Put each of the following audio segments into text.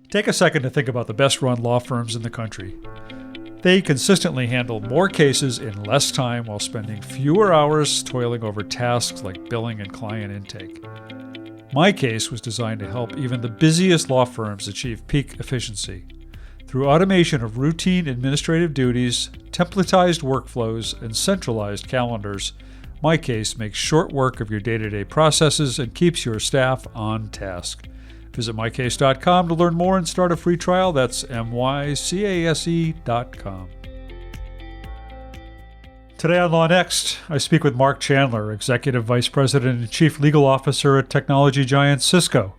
Take a second to think about the best-run law firms in the country. They consistently handle more cases in less time while spending fewer hours toiling over tasks like billing and client intake. My case was designed to help even the busiest law firms achieve peak efficiency. Through automation of routine administrative duties, templatized workflows, and centralized calendars, my case makes short work of your day-to-day processes and keeps your staff on task. Visit mycase.com to learn more and start a free trial. That's mycase.com. Today on Law Next, I speak with Mark Chandler, Executive Vice President and Chief Legal Officer at technology giant Cisco.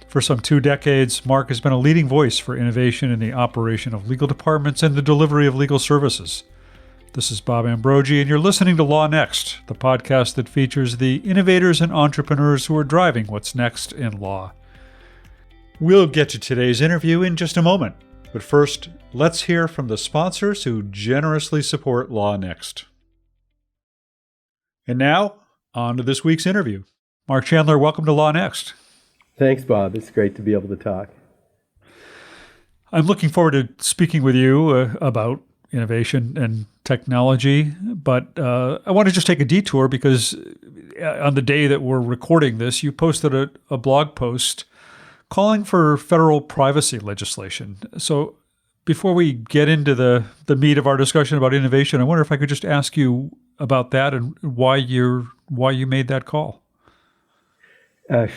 For some 2 decades, Mark has been a leading voice for innovation in the operation of legal departments and the delivery of legal services. This is Bob Ambrogi, and you're listening to Law Next, the podcast that features the innovators and entrepreneurs who are driving what's next in law. We'll get to today's interview in just a moment, but first, let's hear from the sponsors who generously support Law Next. And now, on to this week's interview. Mark Chandler, welcome to Law Next. Thanks, Bob. It's great to be able to talk. I'm looking forward to speaking with you about innovation and technology, but I want to just take a detour because on the day that we're recording this, you posted a blog post calling for federal privacy legislation. So before we get into the meat of our discussion about innovation, I wonder if I could just ask you about that and why you made that call.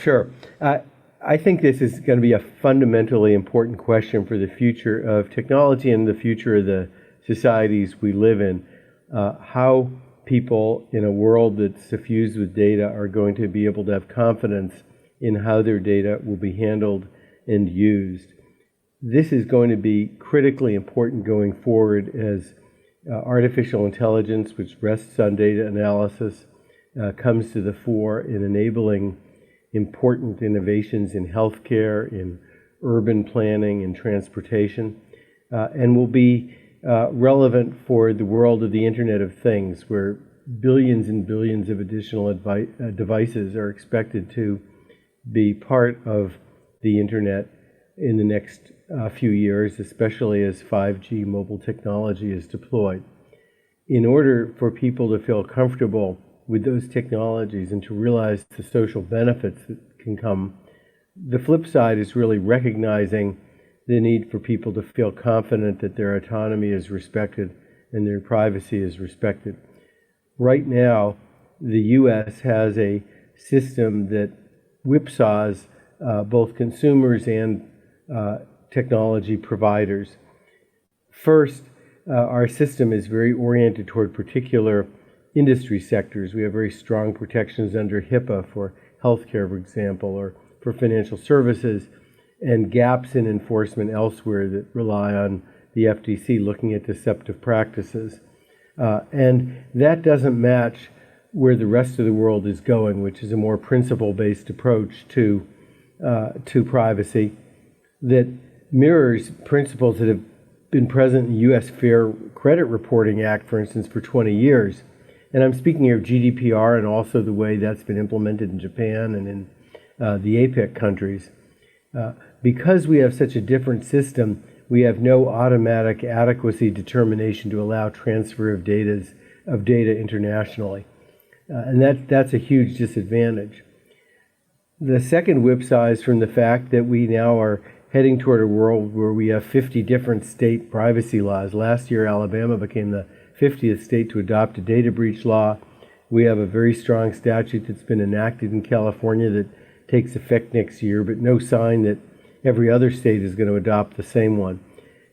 Sure. I think this is going to be a fundamentally important question for the future of technology and the future of the societies we live in. How people in a world that's suffused with data are going to be able to have confidence in how their data will be handled and used. This is going to be critically important going forward as artificial intelligence, which rests on data analysis, comes to the fore in enabling important innovations in healthcare, in urban planning, and transportation, and will be relevant for the world of the Internet of Things, where billions and billions of additional devices are expected to be part of the Internet in the next few years, especially as 5G mobile technology is deployed. In order for people to feel comfortable with those technologies and to realize the social benefits that can come, the flip side is really recognizing the need for people to feel confident that their autonomy is respected and their privacy is respected. Right now, the U.S. has a system that whipsaws both consumers and technology providers. First, our system is very oriented toward particular industry sectors. We have very strong protections under HIPAA for healthcare, for example, or for financial services, and gaps in enforcement elsewhere that rely on the FTC looking at deceptive practices. And that doesn't match where the rest of the world is going, which is a more principle-based approach to privacy that mirrors principles that have been present in U.S. Fair Credit Reporting Act, for instance, for 20 years. And I'm speaking here of GDPR and also the way that's been implemented in Japan and in the APEC countries. Because we have such a different system, we have no automatic adequacy determination to allow transfer of data internationally. And that's a huge disadvantage. The second whipsaw is from the fact that we now are heading toward a world where we have 50 different state privacy laws. Last year, Alabama became the 50th state to adopt a data breach law. We have a very strong statute that's been enacted in California that takes effect next year, but no sign that every other state is going to adopt the same one.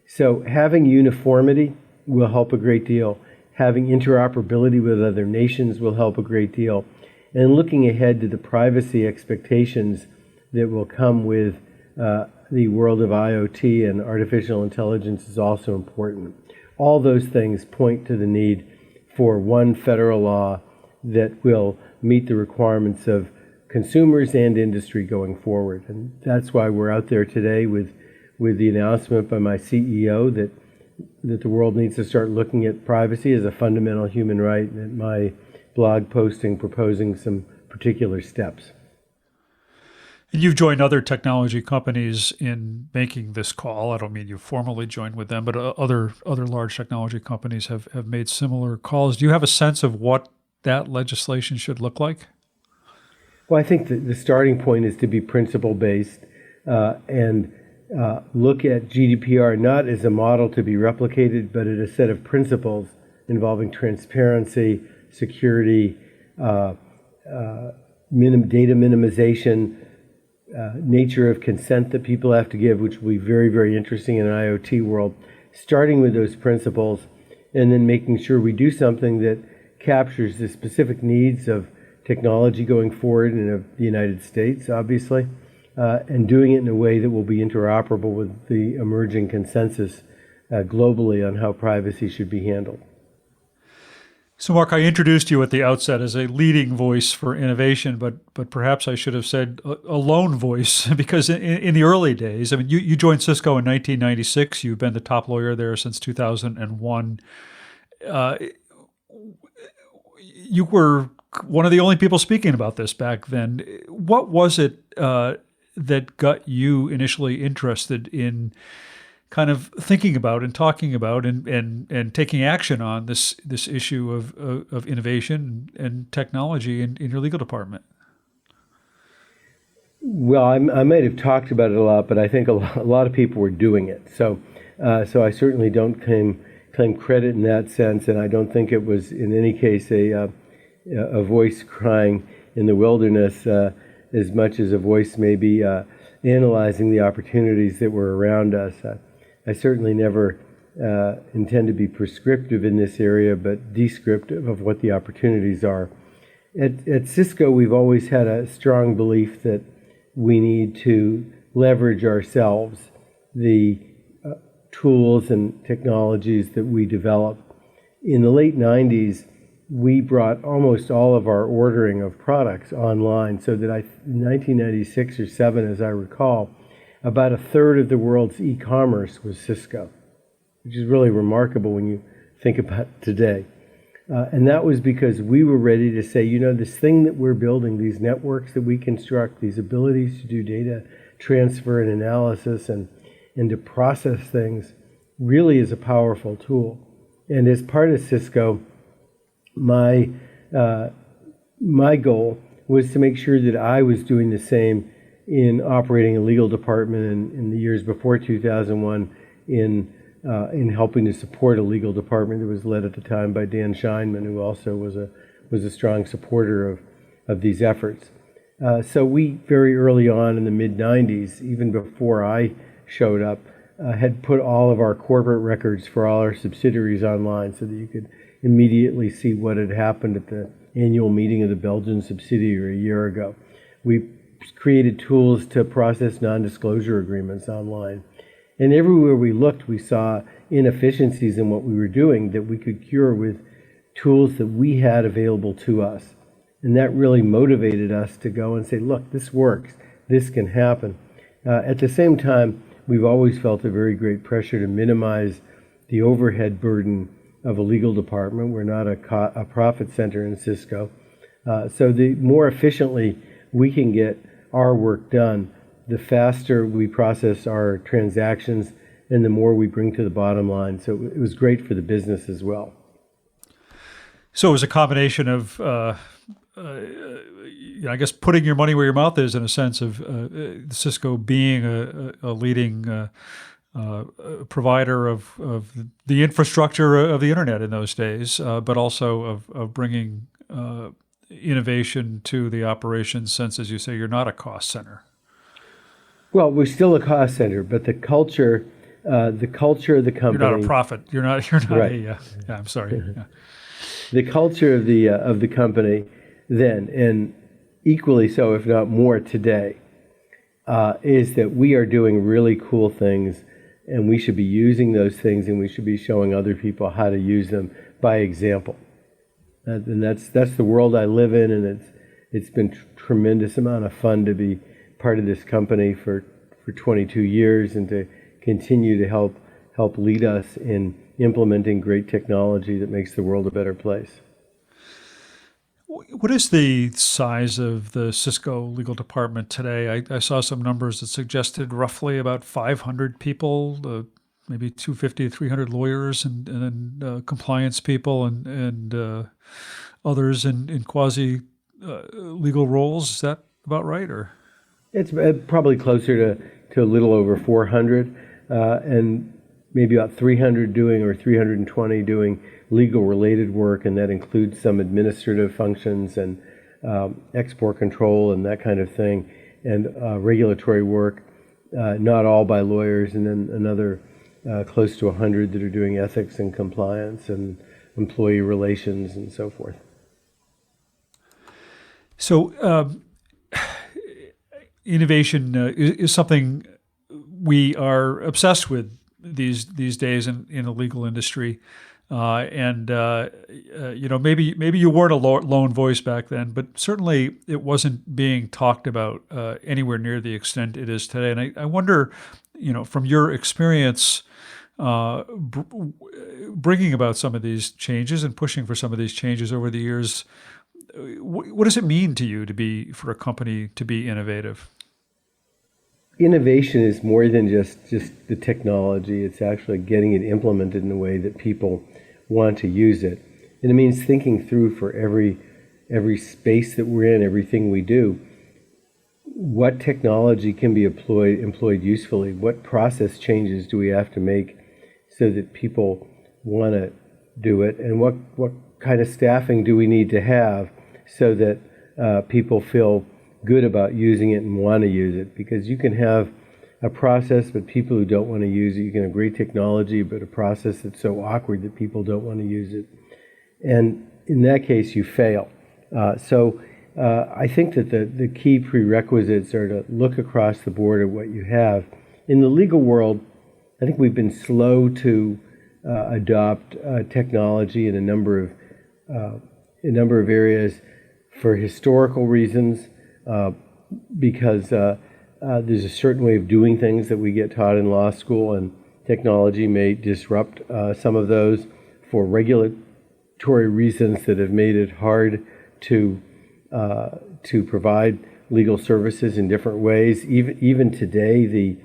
So having uniformity will help a great deal. Having interoperability with other nations will help a great deal. And looking ahead to the privacy expectations that will come with the world of IoT and artificial intelligence is also important. All those things point to the need for one federal law that will meet the requirements of consumers and industry going forward. And that's why we're out there today with the announcement by my CEO that the world needs to start looking at privacy as a fundamental human right, and my blog posting proposing some particular steps. And you've joined other technology companies in making this call. I don't mean you formally joined with them, but other large technology companies have made similar calls. Do you have a sense of what that legislation should look like? Well, I think that the starting point is to be principle-based and look at GDPR not as a model to be replicated, but as a set of principles involving transparency, security, data minimization, nature of consent that people have to give, which will be very, very interesting in an IoT world, starting with those principles and then making sure we do something that captures the specific needs of technology going forward in the United States, obviously, and doing it in a way that will be interoperable with the emerging consensus globally on how privacy should be handled. So, Mark, I introduced you at the outset as a leading voice for innovation, but perhaps I should have said a lone voice, because in the early days, I mean, you joined Cisco in 1996. You've been the top lawyer there since 2001. You were one of the only people speaking about this back then. What was it that got you initially interested in kind of thinking about and talking about and taking action on this issue of innovation and technology in your legal department? Well, I might have talked about it a lot, but I think a lot of people were doing it. So I certainly don't claim credit in that sense, and I don't think it was in any case a voice crying in the wilderness as much as a voice maybe analyzing the opportunities that were around us. I certainly never intend to be prescriptive in this area, but descriptive of what the opportunities are. At Cisco, we've always had a strong belief that we need to leverage ourselves, the tools and technologies that we develop. In the late 90s, we brought almost all of our ordering of products online, so that in 1996 or 7, as I recall, about a third of the world's e-commerce was Cisco, which is really remarkable when you think about it today. And that was because we were ready to say, this thing that we're building, these networks that we construct, these abilities to do data transfer and analysis and to process things, really is a powerful tool. And as part of Cisco, my goal was to make sure that I was doing the same in operating a legal department in the years before 2001 in helping to support a legal department that was led at the time by Dan Scheinman, who also was a strong supporter of these efforts. So we very early on in the mid-90s, even before I showed up, had put all of our corporate records for all our subsidiaries online so that you could immediately see what had happened at the annual meeting of the Belgian subsidiary a year ago. We created tools to process non-disclosure agreements online. And everywhere we looked, we saw inefficiencies in what we were doing that we could cure with tools that we had available to us. And that really motivated us to go and say, look, this works. This can happen. At the same time, we've always felt a very great pressure to minimize the overhead burden of a legal department. We're not a profit center in Cisco. So the more efficiently we can get our work done, the faster we process our transactions and the more we bring to the bottom line. So it was great for the business as well. So it was a combination of, I guess, putting your money where your mouth is, in a sense of Cisco being a leading provider of the infrastructure of the internet in those days, but also of bringing innovation to the operations, since, as you say, you're not a cost center. Well, we're still a cost center, but the culture of the company. You're not a profit. You're not right. Yeah, I'm sorry. Yeah. The culture of the company then, and equally so, if not more today, is that we are doing really cool things, and we should be using those things, and we should be showing other people how to use them by example. And that's the world I live in, and it's been tremendous amount of fun to be part of this company for 22 years and to continue to help lead us in implementing great technology that makes the world a better place. What is the size of the Cisco legal department today? I saw some numbers that suggested roughly about 500 people, maybe 250, 300 lawyers and compliance people and others in quasi legal roles. Is that about right? Or It's probably closer to a little over 400, and maybe about 300 doing or 320 doing legal related work, and that includes some administrative functions and export control and that kind of thing, and regulatory work, not all by lawyers, and then another close to 100 that are doing ethics and compliance and employee relations and so forth. so innovation is something we are obsessed with these days in the legal industry. Maybe you weren't a lone voice back then, but certainly it wasn't being talked about anywhere near the extent it is today. And I wonder, from your experience bringing about some of these changes and pushing for some of these changes over the years, what does it mean to you for a company to be innovative? Innovation is more than just the technology. It's actually getting it implemented in a way that people want to use it. And it means thinking through for every space that we're in, everything we do, what technology can be employed usefully, what process changes do we have to make so that people want to do it, and what kind of staffing do we need to have so that people feel good about using it and want to use it. Because you can have a process but people who don't want to use it. You can have great technology but a process that's so awkward that people don't want to use it. And in that case you fail. I think that the key prerequisites are to look across the board at what you have. In the legal world, I think we've been slow to adopt technology in a number of areas for historical reasons, because there's a certain way of doing things that we get taught in law school, and technology may disrupt some of those, for regulatory reasons that have made it hard to provide legal services in different ways. Even today, the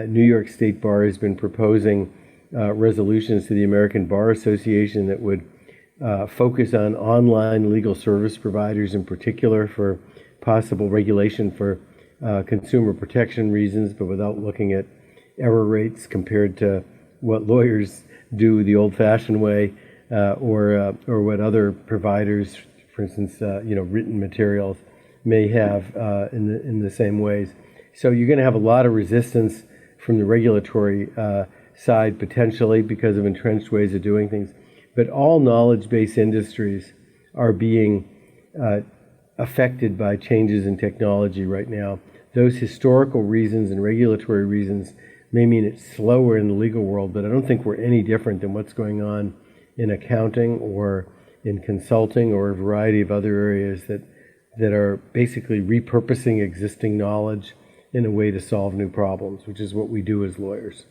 New York State Bar has been proposing resolutions to the American Bar Association that would focus on online legal service providers in particular for possible regulation for consumer protection reasons, but without looking at error rates compared to what lawyers do the old-fashioned way, or what other providers, for instance, written materials, may have in the same ways. So you're going to have a lot of resistance from the regulatory side potentially because of entrenched ways of doing things. But all knowledge-based industries are being affected by changes in technology right now. Those historical reasons and regulatory reasons may mean it's slower in the legal world, but I don't think we're any different than what's going on in accounting or in consulting or a variety of other areas that are basically repurposing existing knowledge in a way to solve new problems, which is what we do as lawyers.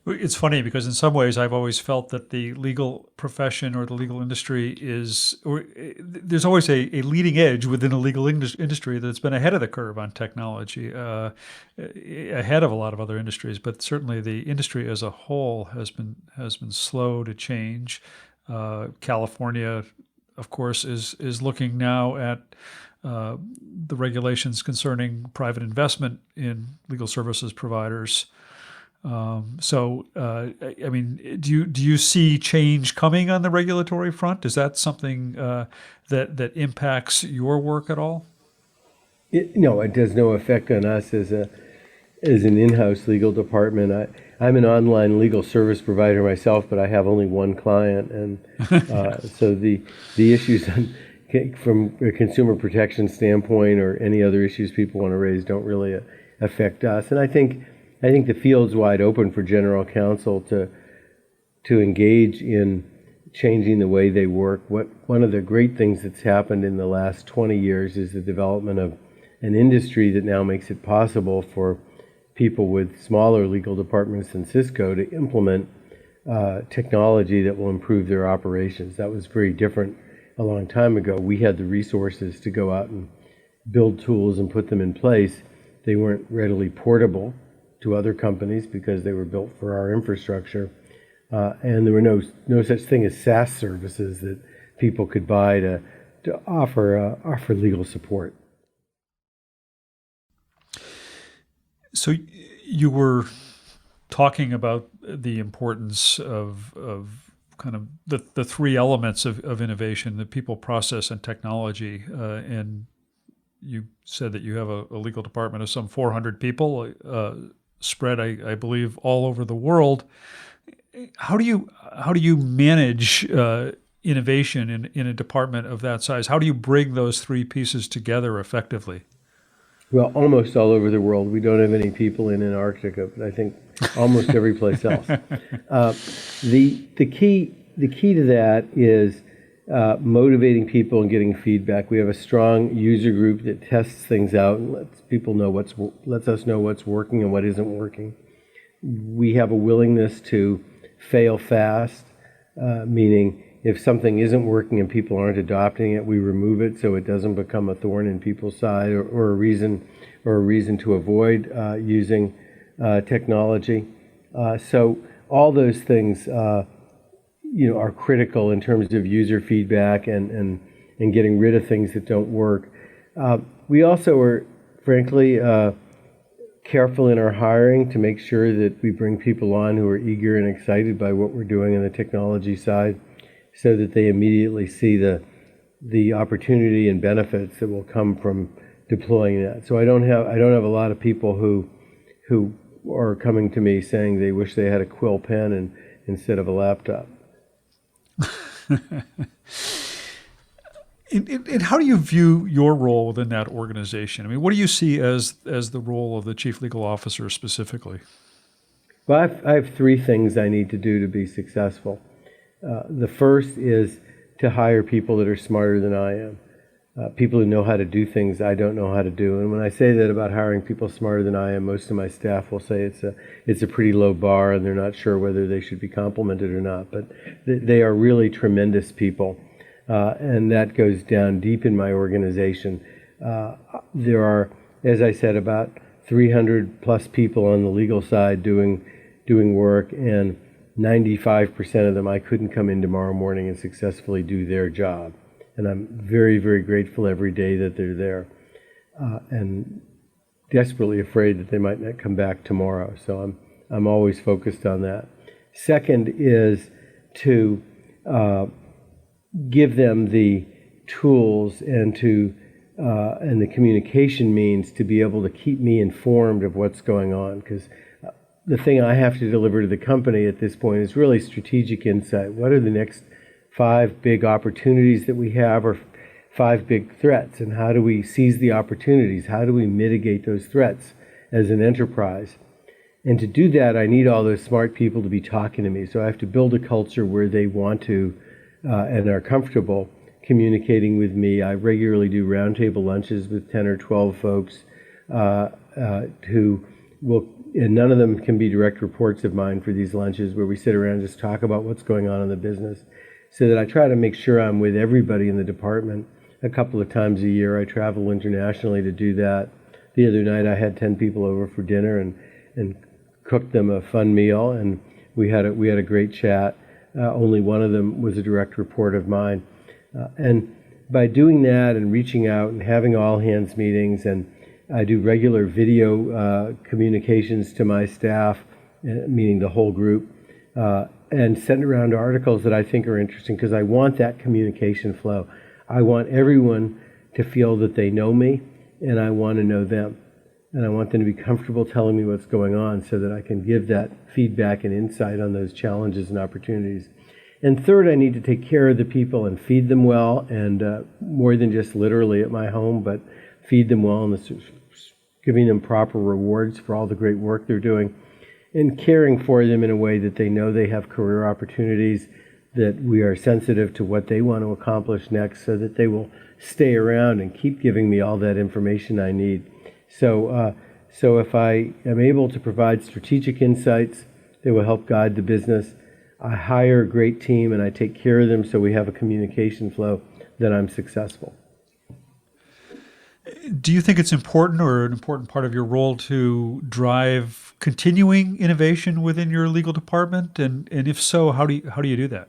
It's funny because in some ways I've always felt that the legal profession or the legal industry there's always a leading edge within the legal industry that's been ahead of the curve on technology, ahead of a lot of other industries. But certainly the industry as a whole has been slow to change. California, of course, is looking now at the regulations concerning private investment in legal services providers. Do you see change coming on the regulatory front? Is that something that impacts your work at all? No, it has no effect on us as an in-house legal department. I'm an online legal service provider myself, but I have only one client, and so the issues from a consumer protection standpoint or any other issues people want to raise don't really affect us. And I think the field's wide open for general counsel to engage in changing the way they work. One of the great things that's happened in the last 20 years is the development of an industry that now makes it possible for people with smaller legal departments than Cisco to implement technology that will improve their operations. That was very different a long time ago. We had the resources to go out and build tools and put them in place. They weren't readily portable to other companies because they were built for our infrastructure. And there were no such thing as SaaS services that people could buy to offer legal support. So you were talking about the importance of kind of the three elements of innovation: the people, process, and technology. And you said that you have a legal department of some 400 people spread, I believe, all over the world. How do you manage innovation in a department of that size? How do you bring those three pieces together effectively? Well, almost all over the world. We don't have any people in Antarctica, but I think almost every place else. The key to that is motivating people and getting feedback. We have a strong user group that tests things out and lets us know what's working and what isn't working. We have a willingness to fail fast, meaning if something isn't working and people aren't adopting it, we remove it so it doesn't become a thorn in people's side or a reason to avoid using technology. So all those things are critical in terms of user feedback and getting rid of things that don't work. We also are, frankly, careful in our hiring to make sure that we bring people on who are eager and excited by what we're doing on the technology side, so that they immediately see the opportunity and benefits that will come from deploying that. So I don't have a lot of people who are coming to me saying they wish they had a quill pen instead of a laptop. And how do you view your role within that organization? I mean, what do you see as the role of the chief legal officer specifically? Well, I have three things I need to do to be successful. The first is to hire people that are smarter than I am, people who know how to do things I don't know how to do. And when I say that about hiring people smarter than I am, most of my staff will say it's a pretty low bar and they're not sure whether they should be complimented or not. But they are really tremendous people, and that goes down deep in my organization. There are, as I said, about 300 plus people on the legal side doing work, and 95% of them I couldn't come in tomorrow morning and successfully do their job. And I'm very, very grateful every day that they're there, and desperately afraid that they might not come back tomorrow. So I'm always focused on that. Second is to give them the tools and the communication means to be able to keep me informed of what's going on, because the thing I have to deliver to the company at this point is really strategic insight. What are the next 5 big opportunities that we have, or 5 big threats, and how do we seize the opportunities? How do we mitigate those threats as an enterprise? And to do that, I need all those smart people to be talking to me. So I have to build a culture where they want to and are comfortable communicating with me. I regularly do roundtable lunches with 10 or 12 folks who will, and none of them can be direct reports of mine for these lunches, where we sit around and just talk about what's going on in the business, so that I try to make sure I'm with everybody in the department a couple of times a year. I travel internationally to do that. The other night I had 10 people over for dinner and cooked them a fun meal, and we had a great chat. Only one of them was a direct report of mine. And by doing that and reaching out and having all hands meetings, and I do regular video communications to my staff, meaning the whole group, and send around articles that I think are interesting, because I want that communication flow. I want everyone to feel that they know me, and I want to know them. And I want them to be comfortable telling me what's going on, so that I can give that feedback and insight on those challenges and opportunities. And third, I need to take care of the people and feed them well, and more than just literally at my home, but feed them well and giving them proper rewards for all the great work they're doing, and caring for them in a way that they know they have career opportunities, that we are sensitive to what they want to accomplish next, so that they will stay around and keep giving me all that information I need. So if I am able to provide strategic insights that will help guide the business, I hire a great team and I take care of them so we have a communication flow, then I'm successful. Do you think it's important or an important part of your role to drive continuing innovation within your legal department? And if so, how do you do that?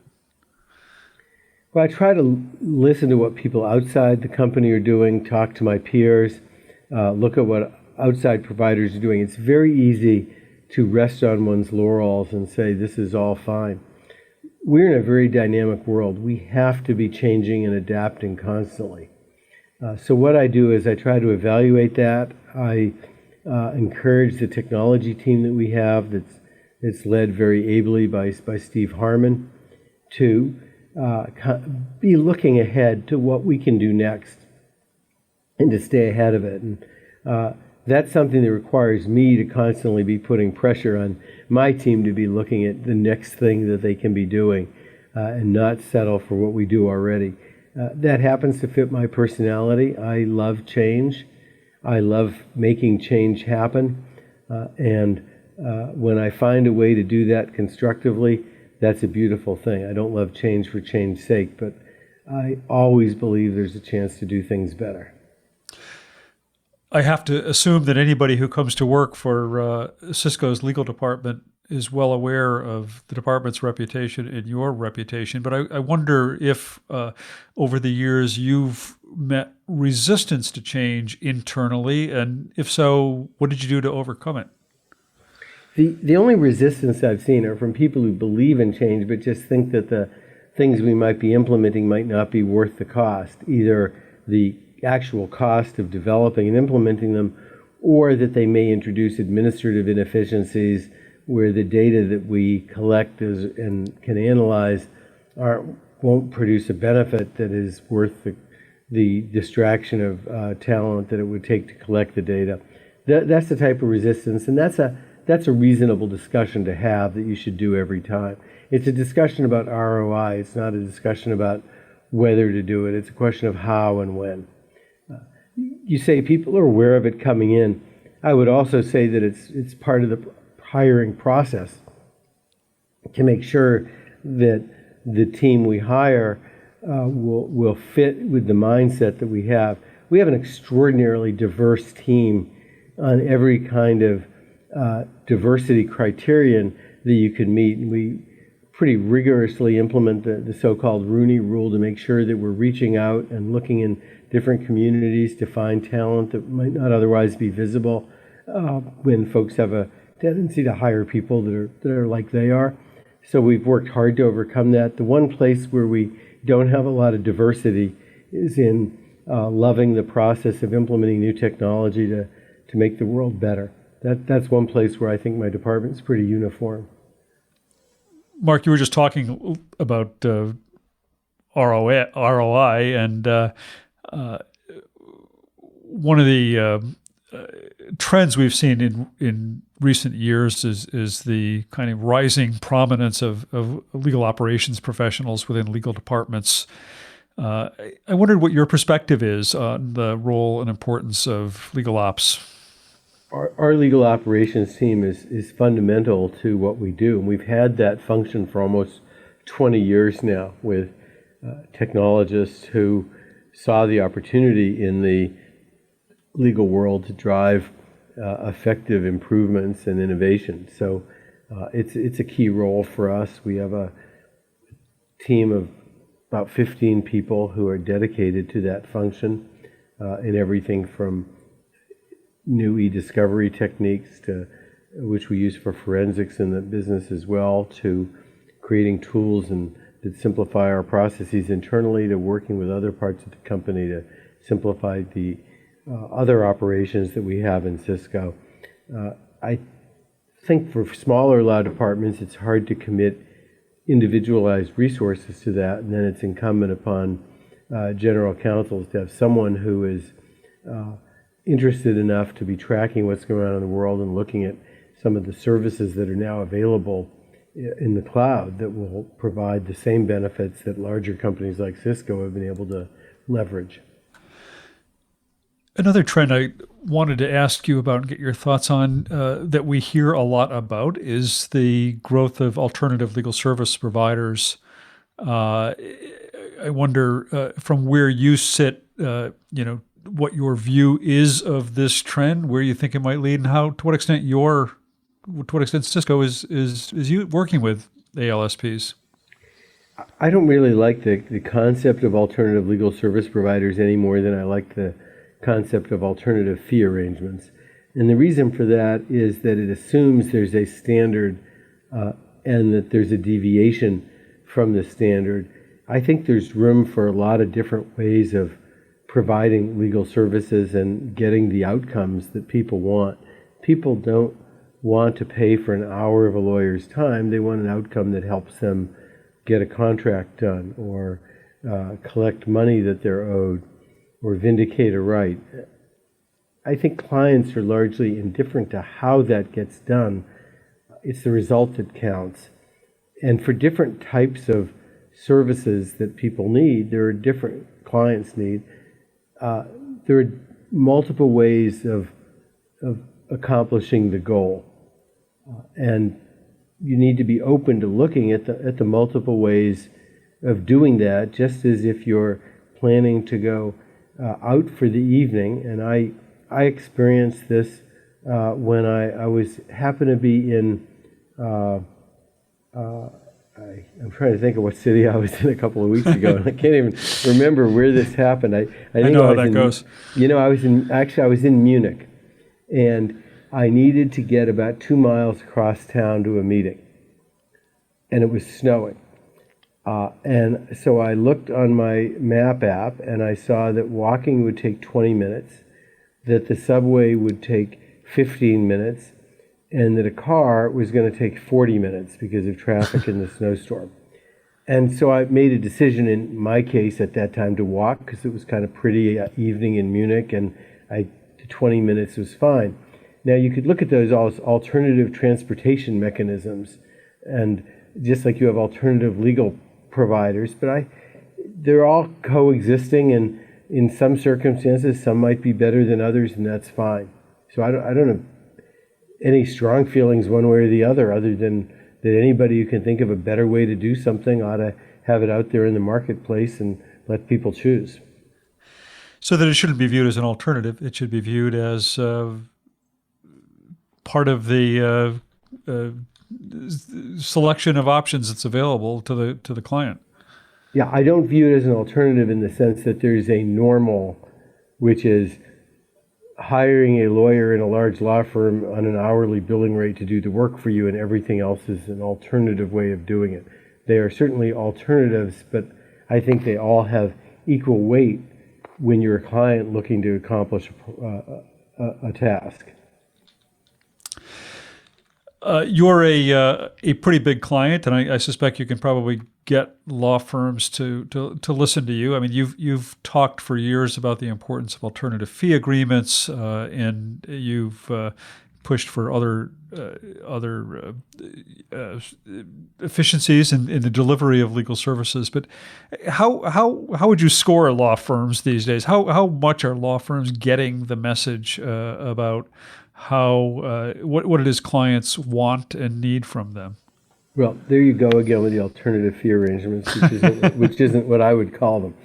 Well, I try to listen to what people outside the company are doing, talk to my peers, look at what outside providers are doing. It's very easy to rest on one's laurels and say, this is all fine. We're in a very dynamic world. We have to be changing and adapting constantly. So what I do is I try to evaluate that. I encourage the technology team that we have that's led very ably by Steve Harmon to be looking ahead to what we can do next and to stay ahead of it. And that's something that requires me to constantly be putting pressure on my team to be looking at the next thing that they can be doing and not settle for what we do already. That happens to fit my personality. I love change. I love making change happen. And when I find a way to do that constructively, that's a beautiful thing. I don't love change for change's sake, but I always believe there's a chance to do things better. I have to assume that anybody who comes to work for Cisco's legal department is well aware of the department's reputation and your reputation. But I wonder if over the years you've met resistance to change internally, and if so, what did you do to overcome it? The only resistance I've seen are from people who believe in change but just think that the things we might be implementing might not be worth the cost, either the actual cost of developing and implementing them, or that they may introduce administrative inefficiencies where the data that we collect and can analyze won't produce a benefit that is worth the distraction of talent that it would take to collect the data. That's the type of resistance, and that's a reasonable discussion to have that you should do every time. It's a discussion about ROI. It's not a discussion about whether to do it. It's a question of how and when. You say people are aware of it coming in. I would also say that it's part of the hiring process to make sure that the team we hire will fit with the mindset that we have. We have an extraordinarily diverse team on every kind of diversity criterion that you can meet. And we pretty rigorously implement the so-called Rooney Rule to make sure that we're reaching out and looking in different communities to find talent that might not otherwise be visible when folks have a tendency to hire people that are like they are. So we've worked hard to overcome that. The one place where we don't have a lot of diversity is in loving the process of implementing new technology to make the world better. That's one place where I think my department is pretty uniform. Mark, you were just talking about ROI, and one of the trends we've seen in recent years is the kind of rising prominence of legal operations professionals within legal departments. I wondered what your perspective is on the role and importance of legal ops. Our legal operations team is fundamental to what we do, and we've had that function for almost 20 years now with technologists who saw the opportunity in the legal world to drive effective improvements and innovation. So it's a key role for us. We have a team of about 15 people who are dedicated to that function in everything from new e-discovery techniques to which we use for forensics in the business as well, to creating tools that simplify our processes internally, to working with other parts of the company to simplify the other operations that we have in Cisco. I think for smaller law departments, it's hard to commit individualized resources to that, and then it's incumbent upon general counsels to have someone who is interested enough to be tracking what's going on in the world and looking at some of the services that are now available in the cloud that will provide the same benefits that larger companies like Cisco have been able to leverage. Another trend I wanted to ask you about and get your thoughts on that we hear a lot about is the growth of alternative legal service providers. I I wonder from where you sit, what your view is of this trend, where you think it might lead, and to what extent Cisco is you working with ALSPs. I don't really like the concept of alternative legal service providers any more than I like the concept of alternative fee arrangements. And the reason for that is that it assumes there's a standard and that there's a deviation from the standard. I think there's room for a lot of different ways of providing legal services and getting the outcomes that people want. People don't want to pay for an hour of a lawyer's time. They want an outcome that helps them get a contract done or collect money that they're owed or vindicate a right. I think clients are largely indifferent to how that gets done. It's the result that counts. And for different types of services that people need, there are different clients need. There are multiple ways of accomplishing the goal. And you need to be open to looking at the multiple ways of doing that, just as if you're planning to go out for the evening. And I experienced this when I happened to be in, I'm trying to think of what city I was in a couple of weeks ago, and I can't even remember where this happened. I know how that goes. I was in Munich, and I needed to get about 2 miles across town to a meeting, and it was snowing. And so I looked on my map app, and I saw that walking would take 20 minutes, that the subway would take 15 minutes, and that a car was going to take 40 minutes because of traffic in the snowstorm. And so I made a decision in my case at that time to walk because it was kind of pretty evening in Munich, and the 20 minutes was fine. Now you could look at those as alternative transportation mechanisms, and just like you have alternative legal providers, but they're all coexisting, and in some circumstances some might be better than others, and that's fine. So I don't have any strong feelings one way or the other than that anybody who can think of a better way to do something ought to have it out there in the marketplace and let people choose. So that it shouldn't be viewed as an alternative. It should be viewed as part of the selection of options that's available to the client. Yeah, I don't view it as an alternative in the sense that there's a normal, which is hiring a lawyer in a large law firm on an hourly billing rate to do the work for you, and everything else is an alternative way of doing it. They are certainly alternatives, but I think they all have equal weight when you're a client looking to accomplish a task. You're a pretty big client, and I suspect you can probably get law firms to listen to you. I mean, you've talked for years about the importance of alternative fee agreements, and you've pushed for other efficiencies in the delivery of legal services. But how would you score law firms these days? How much are law firms getting the message about what it is clients want and need from them? Well, there you go again with the alternative fee arrangements, which isn't what I would call them.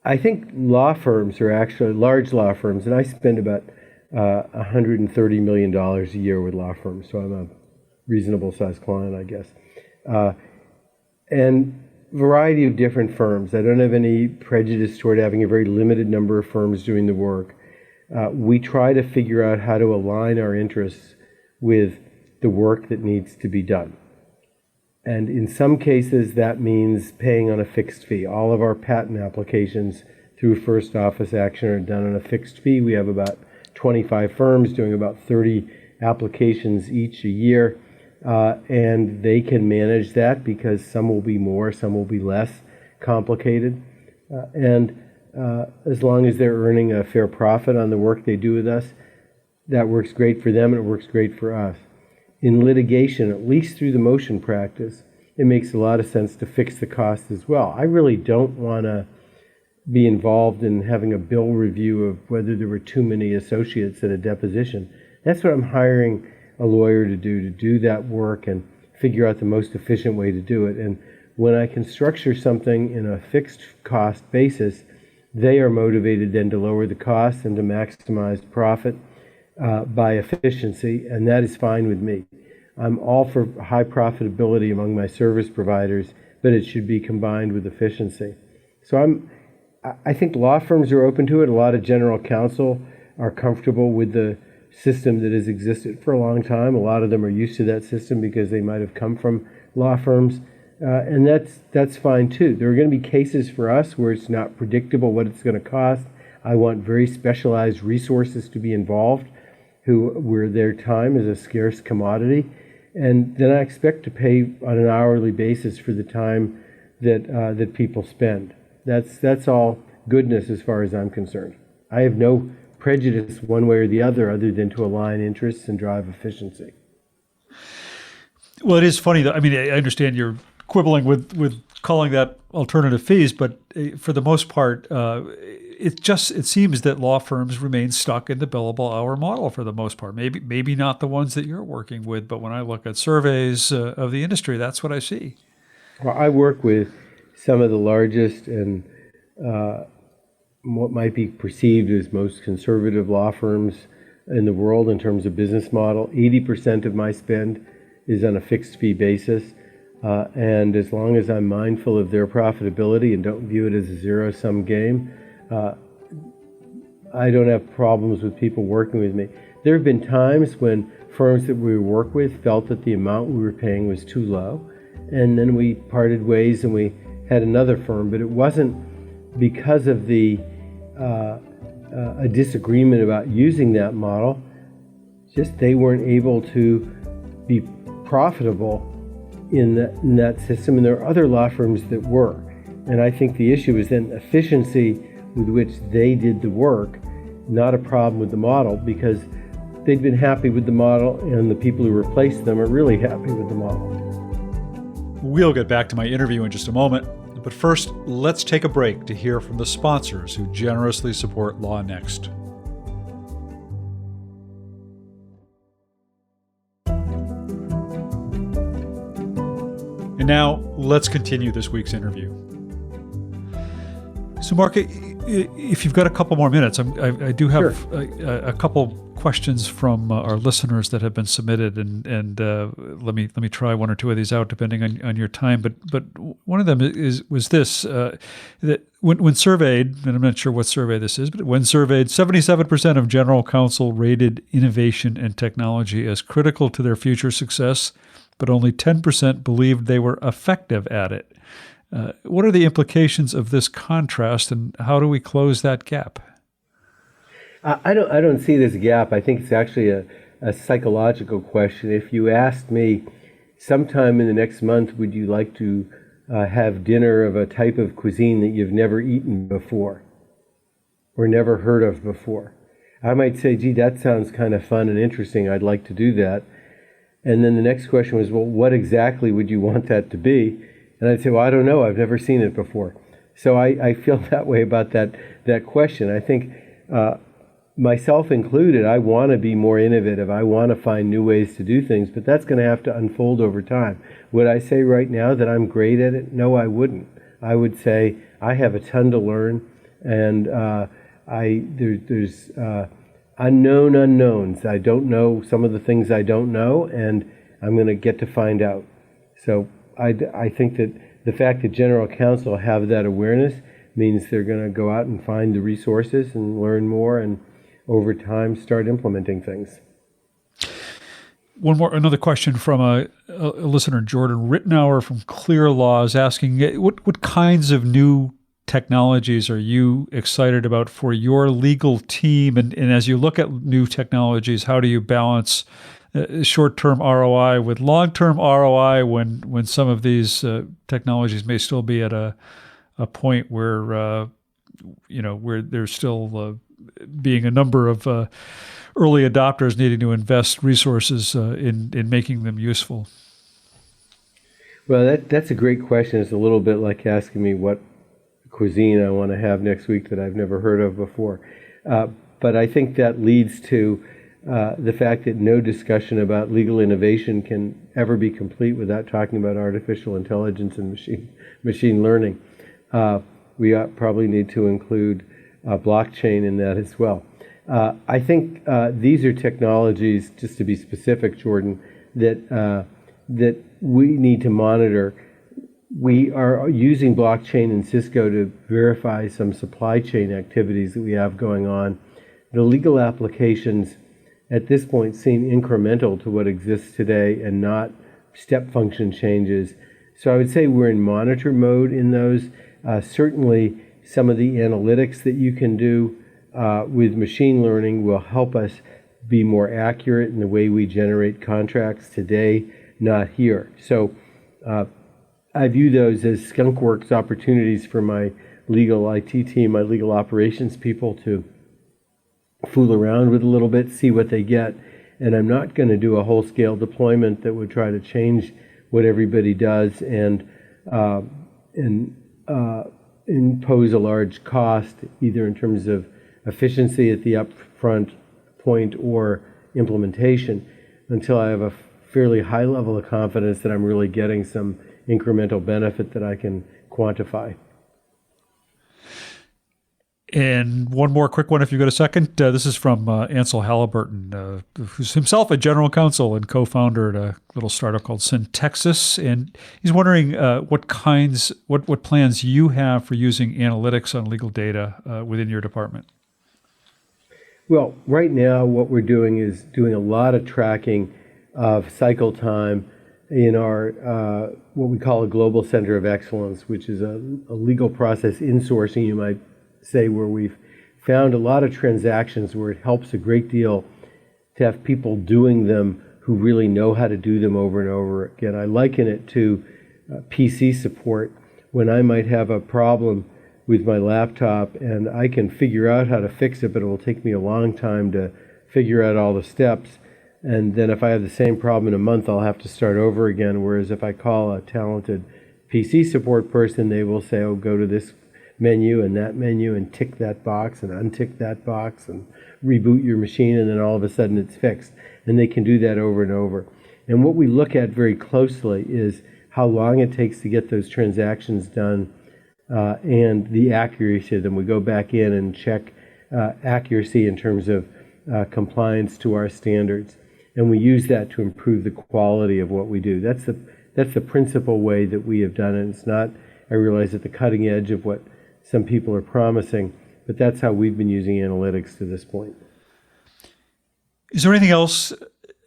I think law firms are actually large law firms, and I spend about $130 million a year with law firms, so I'm a reasonable sized client, I guess. And variety of different firms. I don't have any prejudice toward having a very limited number of firms doing the work. We try to figure out how to align our interests with the work that needs to be done. And in some cases, that means paying on a fixed fee. All of our patent applications through first office action are done on a fixed fee. We have about 25 firms doing about 30 applications each a year. And they can manage that because some will be more, some will be less complicated. As long as they're earning a fair profit on the work they do with us, that works great for them and it works great for us. In litigation, at least through the motion practice, it makes a lot of sense to fix the cost as well. I really don't want to be involved in having a bill review of whether there were too many associates at a deposition. That's what I'm hiring a lawyer to do that work and figure out the most efficient way to do it. And when I can structure something in a fixed cost basis, they are motivated then to lower the cost and to maximize profit by efficiency, and that is fine with me. I'm all for high profitability among my service providers, but it should be combined with efficiency. So I think law firms are open to it. A lot of general counsel are comfortable with the system that has existed for a long time. A lot of them are used to that system because they might have come from law firms, and that's fine too. There are going to be cases for us where it's not predictable what it's going to cost. I want very specialized resources to be involved, where their time is a scarce commodity, and then I expect to pay on an hourly basis for the time that people spend. That's all goodness as far as I'm concerned. I have no prejudice one way or the other than to align interests and drive efficiency. Well, it is funny, though. I mean, I understand you're quibbling with calling that alternative fees, but for the most part, it seems that law firms remain stuck in the billable hour model for the most part. Maybe not the ones that you're working with, but when I look at surveys of the industry, that's what I see. Well, I work with some of the largest and what might be perceived as most conservative law firms in the world in terms of business model. 80% of my spend is on a fixed fee basis. And as long as I'm mindful of their profitability and don't view it as a zero-sum game, I don't have problems with people working with me. There have been times when firms that we work with felt that the amount we were paying was too low, and then we parted ways and we had another firm, but it wasn't because of a disagreement about using that model. Just they weren't able to be profitable in that system, and there are other law firms that were. And I think the issue is then efficiency with which they did the work, not a problem with the model, because they'd been happy with the model and the people who replaced them are really happy with the model. We'll get back to my interview in just a moment, but first, let's take a break to hear from the sponsors who generously support Law Next. And now, let's continue this week's interview. So, Mark, if you've got a couple more minutes, I do have sure. a couple questions from our listeners that have been submitted, and let me try one or two of these out depending on your time. But one of them was this: that when surveyed, and I'm not sure what survey this is, but when surveyed, 77% of general counsel rated innovation and technology as critical to their future success, but only 10% believed they were effective at it. What are the implications of this contrast, and how do we close that gap? I don't see this gap. I think it's actually a psychological question. If you asked me sometime in the next month, would you like to have dinner of a type of cuisine that you've never eaten before or never heard of before, I might say, gee, that sounds kind of fun and interesting. I'd like to do that. And then the next question was, well, what exactly would you want that to be? And I'd say, well, I don't know. I've never seen it before. So I feel that way about that question. I think myself included, I want to be more innovative. I want to find new ways to do things, but that's going to have to unfold over time. Would I say right now that I'm great at it? No, I wouldn't. I would say I have a ton to learn, and there's unknown unknowns. I don't know some of the things I don't know, and I'm going to get to find out. So I think that the fact that general counsel have that awareness means they're going to go out and find the resources and learn more, and over time start implementing things. Another question from a listener, Jordan Rittenauer from Clear Law, is asking, what kinds of new technologies are you excited about for your legal team? And as you look at new technologies, how do you balance short-term ROI with long-term ROI when some of these technologies may still be at a point where where there's still being a number of early adopters needing to invest resources in making them useful? Well, that's a great question. It's a little bit like asking me what cuisine I want to have next week that I've never heard of before. But I think that leads to the fact that no discussion about legal innovation can ever be complete without talking about artificial intelligence and machine learning. We probably need to include blockchain in that as well. I think these are technologies, just to be specific, Jordan, that we need to monitor. We are using blockchain in Cisco to verify some supply chain activities that we have going on. The legal applications at this point seem incremental to what exists today and not step function changes. So I would say we're in monitor mode in those. Certainly some of the analytics that you can do with machine learning will help us be more accurate in the way we generate contracts today, not here. So I view those as skunkworks opportunities for my legal IT team, my legal operations people to fool around with a little bit, see what they get. And I'm not going to do a whole-scale deployment that would try to change what everybody does and impose a large cost, either in terms of efficiency at the upfront point or implementation, until I have a fairly high level of confidence that I'm really getting some incremental benefit that I can quantify. And one more quick one, if you've got a second. This is from Ansel Halliburton, who's himself a general counsel and co-founder at a little startup called Syntexis. And he's wondering what plans you have for using analytics on legal data within your department. Well, right now what we're doing is doing a lot of tracking of cycle time in our what we call a global center of excellence, which is a legal process insourcing, you might say, where we've found a lot of transactions where it helps a great deal to have people doing them who really know how to do them over and over again. I liken it to PC support, when I might have a problem with my laptop and I can figure out how to fix it, but it will take me a long time to figure out all the steps. And then if I have the same problem in a month, I'll have to start over again. Whereas if I call a talented PC support person, they will say, oh, go to this menu and tick that box and untick that box and reboot your machine, and then all of a sudden it's fixed. And they can do that over and over. And what we look at very closely is how long it takes to get those transactions done and the accuracy of them. We go back in and check accuracy in terms of compliance to our standards. And we use that to improve the quality of what we do. That's the principal way that we have done it. It's not, I realize, at the cutting edge of what some people are promising, but that's how we've been using analytics to this point. Is there anything else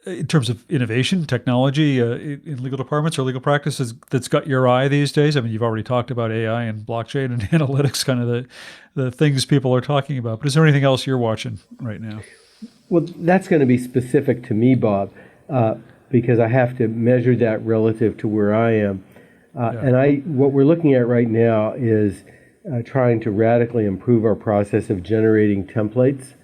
in terms of innovation, technology in legal departments or legal practices that's got your eye these days? I mean, you've already talked about AI and blockchain and analytics, kind of the things people are talking about, but is there anything else you're watching right now? Well, that's going to be specific to me, Bob, because I have to measure that relative to where I am. And what we're looking at right now is trying to radically improve our process of generating templates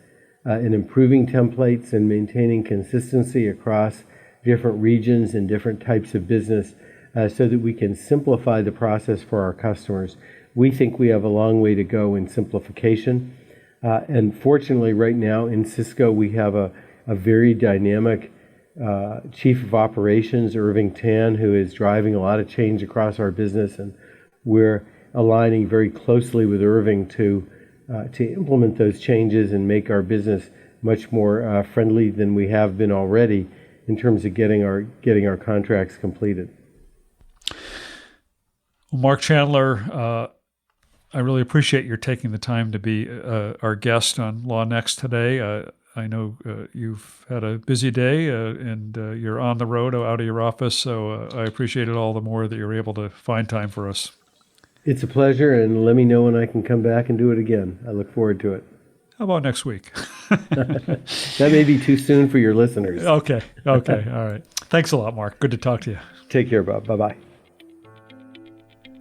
and improving templates and maintaining consistency across different regions and different types of business so that we can simplify the process for our customers. We think we have a long way to go in simplification. And fortunately, right now in Cisco, we have a very dynamic Chief of Operations, Irving Tan, who is driving a lot of change across our business. And we're aligning very closely with Irving to implement those changes and make our business much more friendly than we have been already in terms of getting our contracts completed. Well, Mark Chandler, I really appreciate your taking the time to be our guest on Law Next today. I know you've had a busy day and you're on the road out of your office, so I appreciate it all the more that you're able to find time for us. It's a pleasure, and let me know when I can come back and do it again. I look forward to it. How about next week? That may be too soon for your listeners. Okay. All right. Thanks a lot, Mark. Good to talk to you. Take care, Bob. Bye-bye.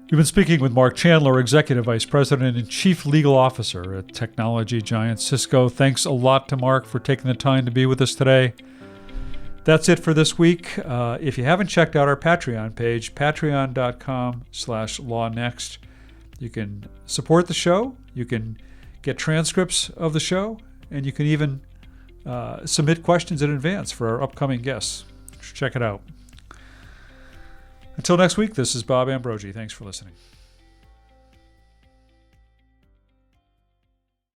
We've been speaking with Mark Chandler, Executive Vice President and Chief Legal Officer at technology giant Cisco. Thanks a lot to Mark for taking the time to be with us today. That's it for this week. If you haven't checked out our Patreon page, patreon.com/lawnext, you can support the show, you can get transcripts of the show, and you can even submit questions in advance for our upcoming guests. Check it out. Until next week, this is Bob Ambrogi. Thanks for listening.